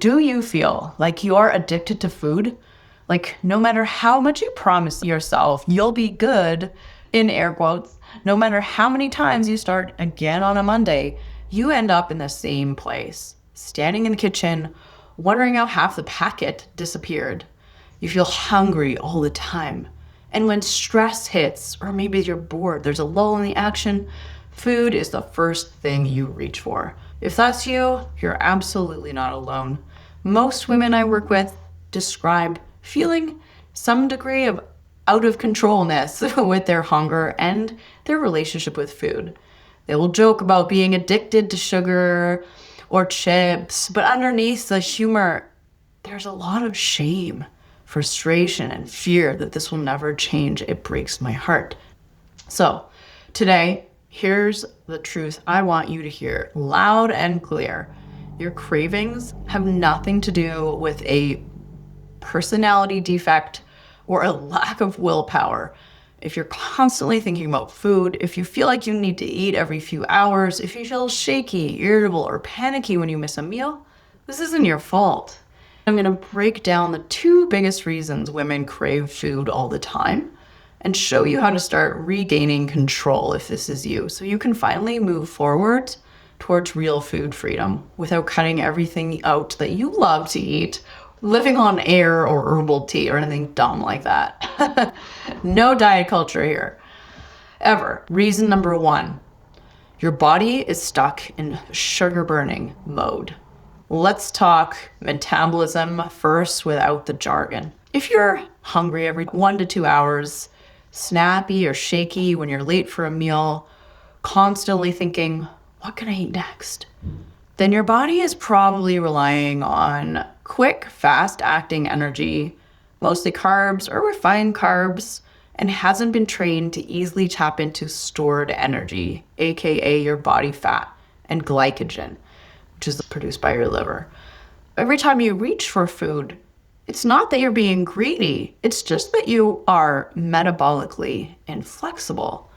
Do you feel like you're addicted to food? Like, no matter how much you promise yourself you'll be good, in air quotes, no matter how many times you start again on a Monday, you end up in the same place, standing in the kitchen, wondering how half the packet disappeared. You feel hungry all the time. And when stress hits, or maybe you're bored, there's a lull in the action, food is the first thing you reach for. If that's you, you're absolutely not alone. Most women I work with describe feeling some degree of out of controlness with their hunger and their relationship with food. They will joke about being addicted to sugar or chips, but underneath the humor, there's a lot of shame, frustration, and fear that this will never change. It breaks my heart. So today, here's the truth I want you to hear loud and clear. Your cravings have nothing to do with a personality defect or a lack of willpower. If you're constantly thinking about food, if you feel like you need to eat every few hours, if you feel shaky, irritable, or panicky when you miss a meal, this isn't your fault. I'm going to break down the two biggest reasons women crave food all the time and show you how to start regaining control if this is you, so you can finally move forward towards real food freedom without cutting everything out that you love to eat, living on air or herbal tea or anything dumb like that. No diet culture here, ever. Reason number one, your body is stuck in sugar burning mode. Let's talk metabolism first without the jargon. If you're hungry every 1 to 2 hours, snappy or shaky when you're late for a meal, constantly thinking, what can I eat next? Then your body is probably relying on quick, fast-acting energy, mostly carbs or refined carbs, and hasn't been trained to easily tap into stored energy, aka your body fat, and glycogen, which is produced by your liver. Every time you reach for food, it's not that you're being greedy, it's just that you are metabolically inflexible.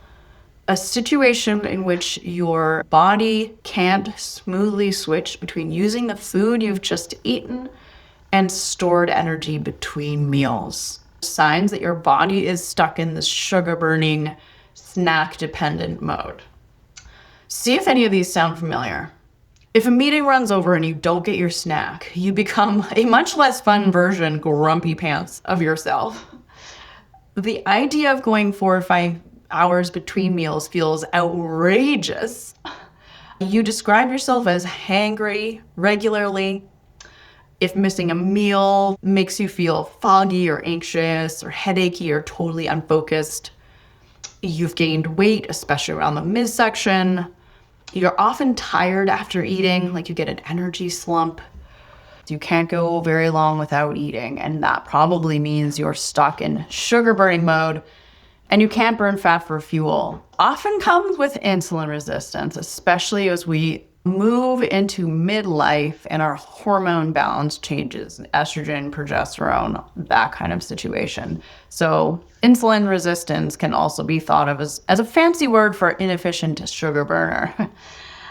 A situation in which your body can't smoothly switch between using the food you've just eaten and stored energy between meals. Signs that your body is stuck in this sugar-burning, snack-dependent mode. See if any of these sound familiar. If a meeting runs over and you don't get your snack, you become a much less fun version, grumpy pants, of yourself. The idea of going 4 or 5 hours between meals feels outrageous. You describe yourself as hangry regularly. If missing a meal makes you feel foggy or anxious or headachy or totally unfocused. You've gained weight, especially around the midsection. You're often tired after eating, like you get an energy slump. You can't go very long without eating, and that probably means you're stuck in sugar burning mode, and you can't burn fat for fuel. Often comes with insulin resistance, especially as we move into midlife and our hormone balance changes, estrogen, progesterone, that kind of situation. So insulin resistance can also be thought of as a fancy word for inefficient sugar burner.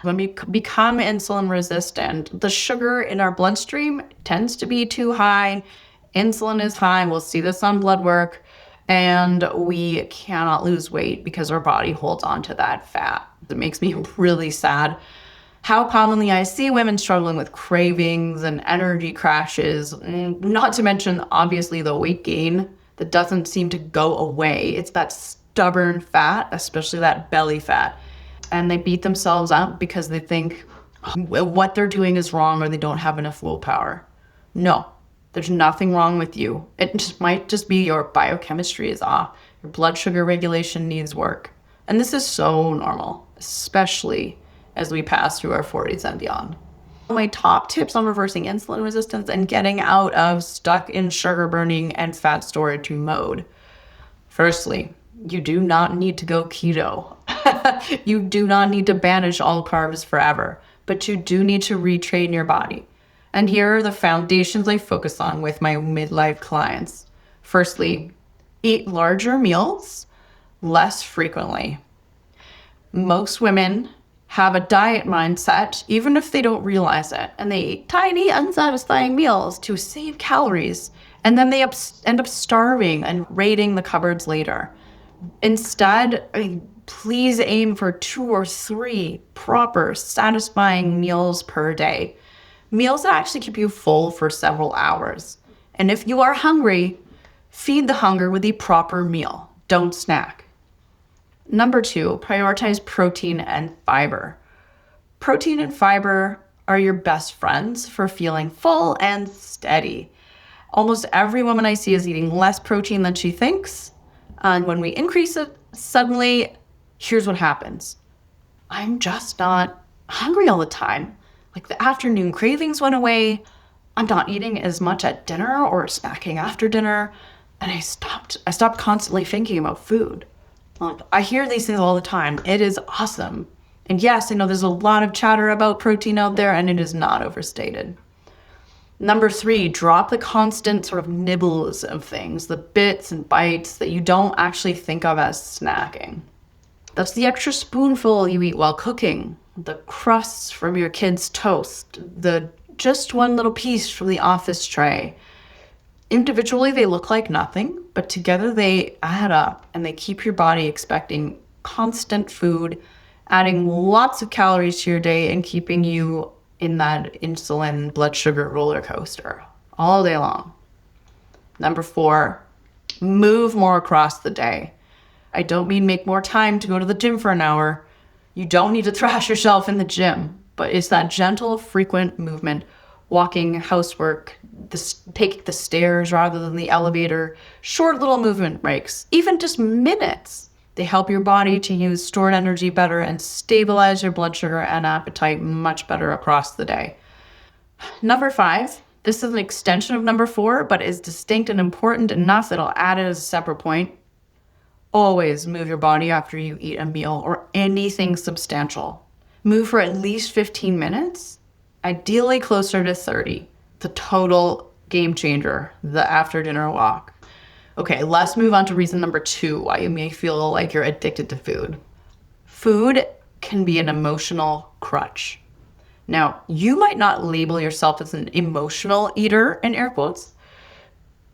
When we become insulin resistant, the sugar in our bloodstream tends to be too high. Insulin is high. We'll see this on blood work. And we cannot lose weight because our body holds on to that fat. It makes me really sad how commonly I see women struggling with cravings and energy crashes, not to mention, obviously, the weight gain that doesn't seem to go away. It's that stubborn fat, especially that belly fat. And they beat themselves up because they think what they're doing is wrong or they don't have enough willpower. No, there's nothing wrong with you. It might just be your biochemistry is off. Your blood sugar regulation needs work. And this is so normal, especially as we pass through our 40s and beyond. My top tips on reversing insulin resistance and getting out of stuck in sugar burning and fat storage mode. Firstly, you do not need to go keto. You do not need to banish all carbs forever, but you do need to retrain your body. And here are the foundations I focus on with my midlife clients. Firstly, eat larger meals less frequently. Most women have a diet mindset, even if they don't realize it, and they eat tiny, unsatisfying meals to save calories, and then they end up starving and raiding the cupboards later. Instead, please aim for 2 or 3 proper, satisfying meals per day. Meals that actually keep you full for several hours. And if you are hungry, feed the hunger with a proper meal. Don't snack. Number 2, prioritize protein and fiber. Protein and fiber are your best friends for feeling full and steady. Almost every woman I see is eating less protein than she thinks. And when we increase it, suddenly, here's what happens. I'm just not hungry all the time. Like the afternoon cravings went away. I'm not eating as much at dinner or snacking after dinner. And I stopped constantly thinking about food. Like, I hear these things all the time. It is awesome. And yes, I know there's a lot of chatter about protein out there, and it is not overstated. Number 3, drop the constant sort of nibbles of things, the bits and bites that you don't actually think of as snacking. That's the extra spoonful you eat while cooking, the crusts from your kid's toast, the just one little piece from the office tray. Individually, they look like nothing, but together they add up and they keep your body expecting constant food, adding lots of calories to your day and keeping you in that insulin blood sugar roller coaster all day long. Number 4, move more across the day. I don't mean make more time to go to the gym for an hour. You don't need to thrash yourself in the gym, but it's that gentle, frequent movement, walking, housework, taking the stairs rather than the elevator, short little movement breaks, even just minutes. They help your body to use stored energy better and stabilize your blood sugar and appetite much better across the day. Number 5, this is an extension of number 4, but is distinct and important enough that I'll add it as a separate point. Always move your body after you eat a meal or anything substantial. Move for at least 15 minutes, ideally closer to 30. The total game changer, the after dinner walk. Okay, let's move on to reason number 2, why you may feel like you're addicted to food. Food can be an emotional crutch. Now, you might not label yourself as an emotional eater, in air quotes.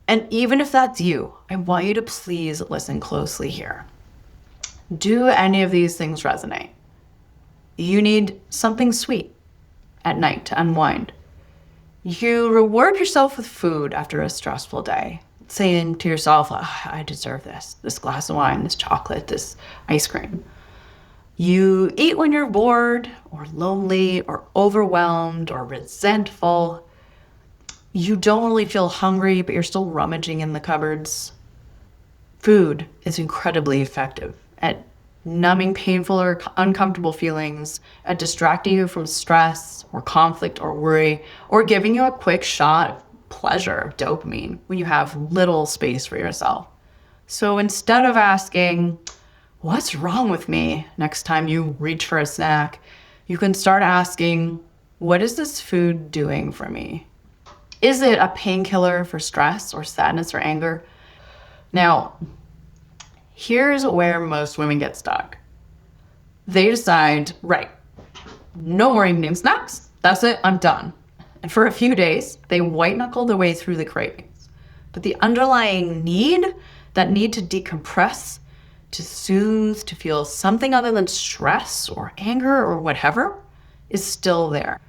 And even if that's you, I want you to please listen closely here. Do any of these things resonate? You need something sweet at night to unwind. You reward yourself with food after a stressful day, saying to yourself, I deserve this glass of wine, this chocolate, this ice cream. You eat when you're bored or lonely or overwhelmed or resentful. You don't really feel hungry, but you're still rummaging in the cupboards. Food is incredibly effective at numbing painful or uncomfortable feelings, at distracting you from stress or conflict or worry, or giving you a quick shot of pleasure, dopamine, when you have little space for yourself. So instead of asking, what's wrong with me, next time you reach for a snack, you can start asking, what is this food doing for me? Is it a painkiller for stress or sadness or anger? Now, here's where most women get stuck. They decide, right, no more evening snacks. That's it, I'm done. And for a few days, they white-knuckle their way through the cravings. But the underlying that need to decompress, to soothe, to feel something other than stress or anger or whatever, is still there.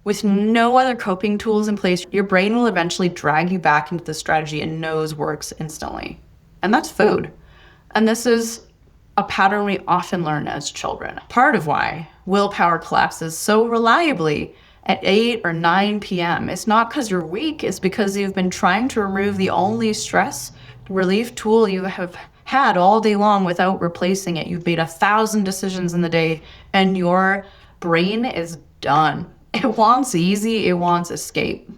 With no other coping tools in place, your brain will eventually drag you back into the strategy it knows works instantly. And that's food. And this is a pattern we often learn as children. Part of why willpower collapses so reliably at 8 or 9 p.m. It's not because you're weak, it's because you've been trying to remove the only stress relief tool you have had all day long without replacing it. You've made 1,000 decisions in the day and your brain is done. It wants easy, it wants escape.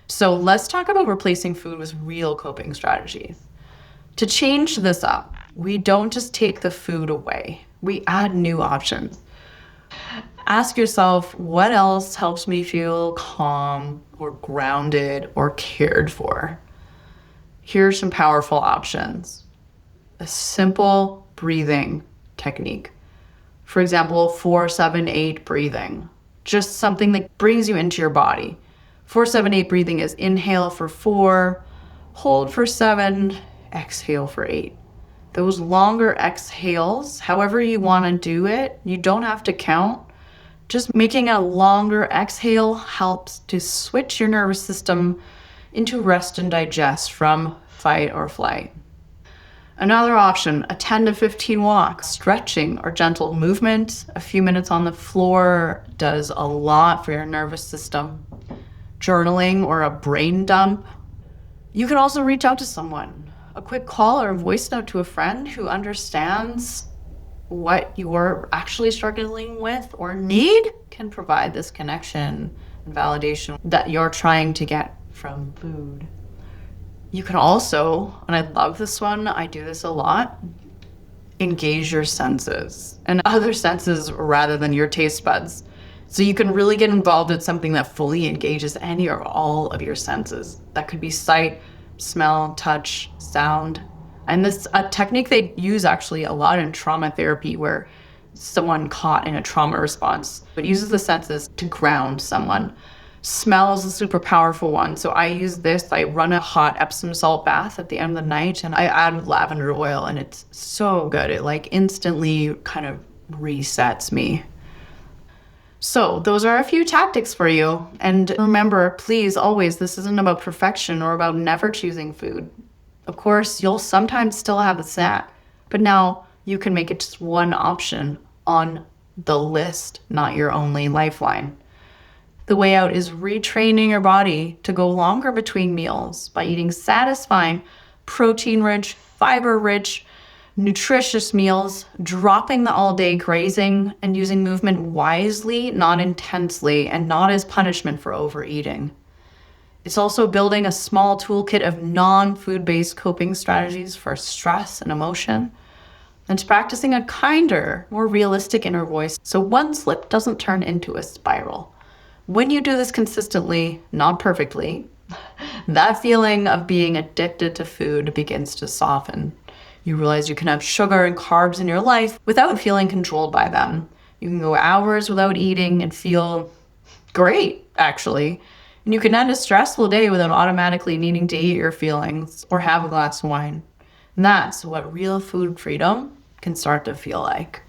So let's talk about replacing food with real coping strategies. To change this up, we don't just take the food away. We add new options. Ask yourself, what else helps me feel calm or grounded or cared for? Here are some powerful options. A simple breathing technique. For example, 4-7-8 breathing. Just something that brings you into your body. 4-7-8 breathing is inhale for 4, hold for 7, exhale for 8. Those longer exhales, however you want to do it, you don't have to count. Just making a longer exhale helps to switch your nervous system into rest and digest from fight or flight. Another option, a 10 to 15 walk, stretching or gentle movement. A few minutes on the floor does a lot for your nervous system. Journaling or a brain dump. You can also reach out to someone. A quick call or a voice note to a friend who understands what you're actually struggling with or need can provide this connection and validation that you're trying to get from food. You can also, and I love this one, I do this a lot, engage your senses and other senses rather than your taste buds. So you can really get involved in something that fully engages any or all of your senses. That could be sight, smell, touch, sound. And this a technique they use actually a lot in trauma therapy where someone caught in a trauma response. It uses the senses to ground someone. Smell is a super powerful one. So I use this. I run a hot Epsom salt bath at the end of the night and I add lavender oil and it's so good. It like instantly kind of resets me. So those are a few tactics for you. And remember, please, always, this isn't about perfection or about never choosing food. Of course, you'll sometimes still have a snack, but now you can make it just one option on the list, not your only lifeline. The way out is retraining your body to go longer between meals by eating satisfying, protein-rich, fiber-rich, nutritious meals, dropping the all-day grazing, and using movement wisely, not intensely, and not as punishment for overeating. It's also building a small toolkit of non-food-based coping strategies for stress and emotion, and practicing a kinder, more realistic inner voice so one slip doesn't turn into a spiral. When you do this consistently, not perfectly, that feeling of being addicted to food begins to soften. You realize you can have sugar and carbs in your life without feeling controlled by them. You can go hours without eating and feel great, actually. And you can end a stressful day without automatically needing to eat your feelings or have a glass of wine. And that's what real food freedom can start to feel like.